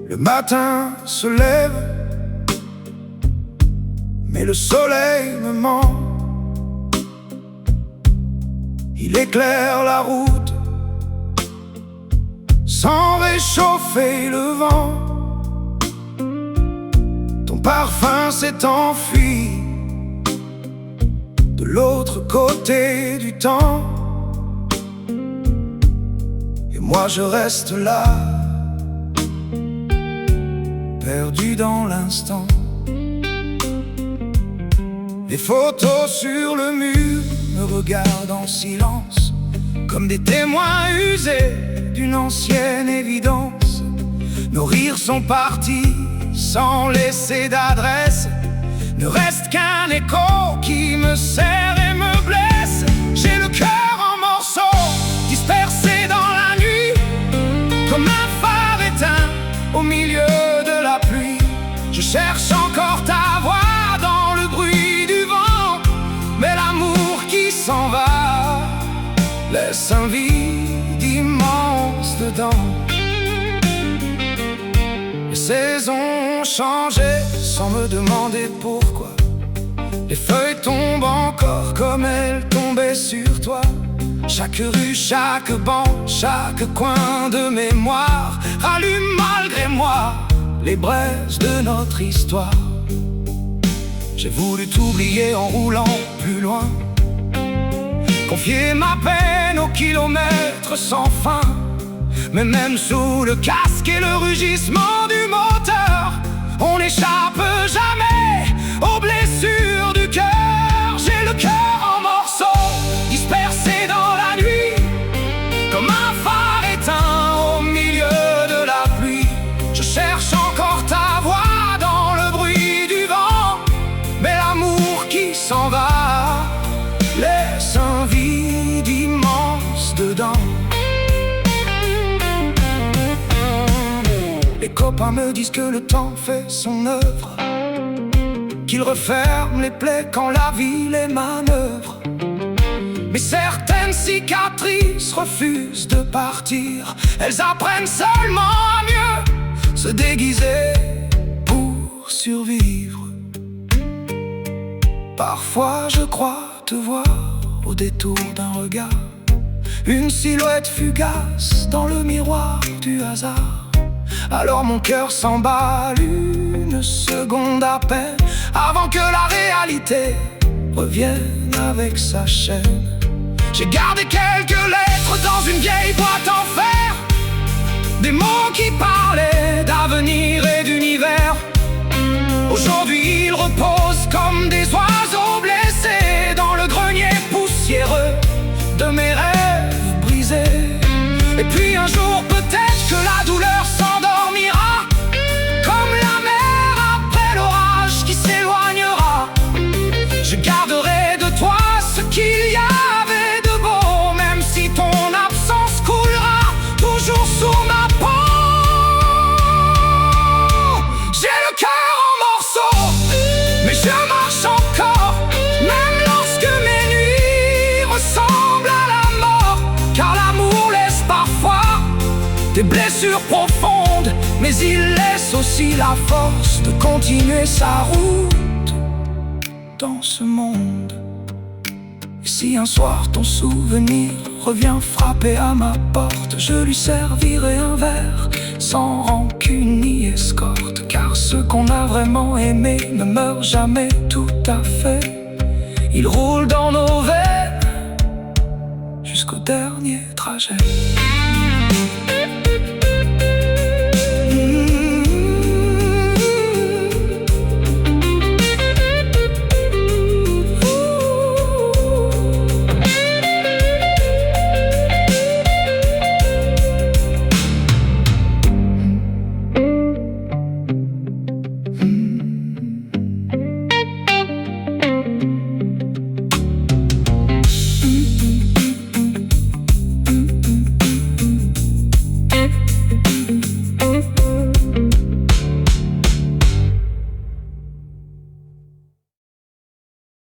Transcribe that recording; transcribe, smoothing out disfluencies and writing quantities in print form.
Le matin se lève, mais le soleil me ment. Il éclaire la route sans réchauffer le vent. Ton parfum s'est enfui de l'autre côté du temps, et moi je reste là, perdu dans l'instant. Les photos sur le mur me regardent en silence, comme des témoins usés d'une ancienne évidence. Nos rires sont partis sans laisser d'adresse, ne reste qu'un écho qui me serre et me blesse. J'ai le cœur en morceaux, dispersé dans la nuit, comme un phare éteint au milieu de la pluie. Je cherche encore ta voix dans le bruit du vent, mais l'amour qui s'en va laisse un vide immense dedans. Les saisons ont changé sans me demander pourquoi. Les feuilles tombent encore comme elles tombaient sur toi. Chaque rue, chaque banc, chaque coin de mémoire rallume malgré moi les braises de notre histoire. J'ai voulu t'oublier en roulant plus loin, confier ma peine aux kilomètres sans fin. Mais même sous le casque et le rugissement du moteur, on n'échappe jamais aux blessures du cœur. J'ai le cœur en morceaux, dispersé dans la nuit, comme un phare éteint au milieu de la pluie. Je cherche encore ta voix dans le bruit du vent, mais l'amour qui s'en va laisse un vide immense dedans. Les copains me disent que le temps fait son œuvre, qu'il referme les plaies quand la vie les manœuvre. Mais certaines cicatrices refusent de partir, elles apprennent seulement à mieux se déguiser pour survivre. Parfois je crois te voir au détour d'un regard, une silhouette fugace dans le miroir du hasard. Alors mon cœur s'emballe une seconde à peine, avant que la réalité revienne avec sa chaîne. J'ai gardé quelques lettres dans une vieille boîte en fer, des mots qui parlaient d'avenir et d'univers. Aujourd'hui ils reposent comme des oiseaux blessés dans le grenier poussiéreux de mes rêves brisés. Et puis un jour peut-être que la douleur s'endormira, comme la mer après l'orage qui s'éloignera. Je garderai de toi ce qu'il y avait de beau, même si ton absence coulera toujours sous ma peau. J'ai le cœur en morceaux, mais je marche encore, même lorsque mes nuits ressemblent à la mort. Car l'amour laisse parfois des blessures profondes, mais il laisse aussi la force de continuer sa route dans ce monde. Et si un soir ton souvenir revient frapper à ma porte, je lui servirai un verre sans rancune ni escorte. Car ceux qu'on a vraiment aimés ne meurent jamais tout à fait, ils roulent dans nos veines jusqu'au dernier trajet.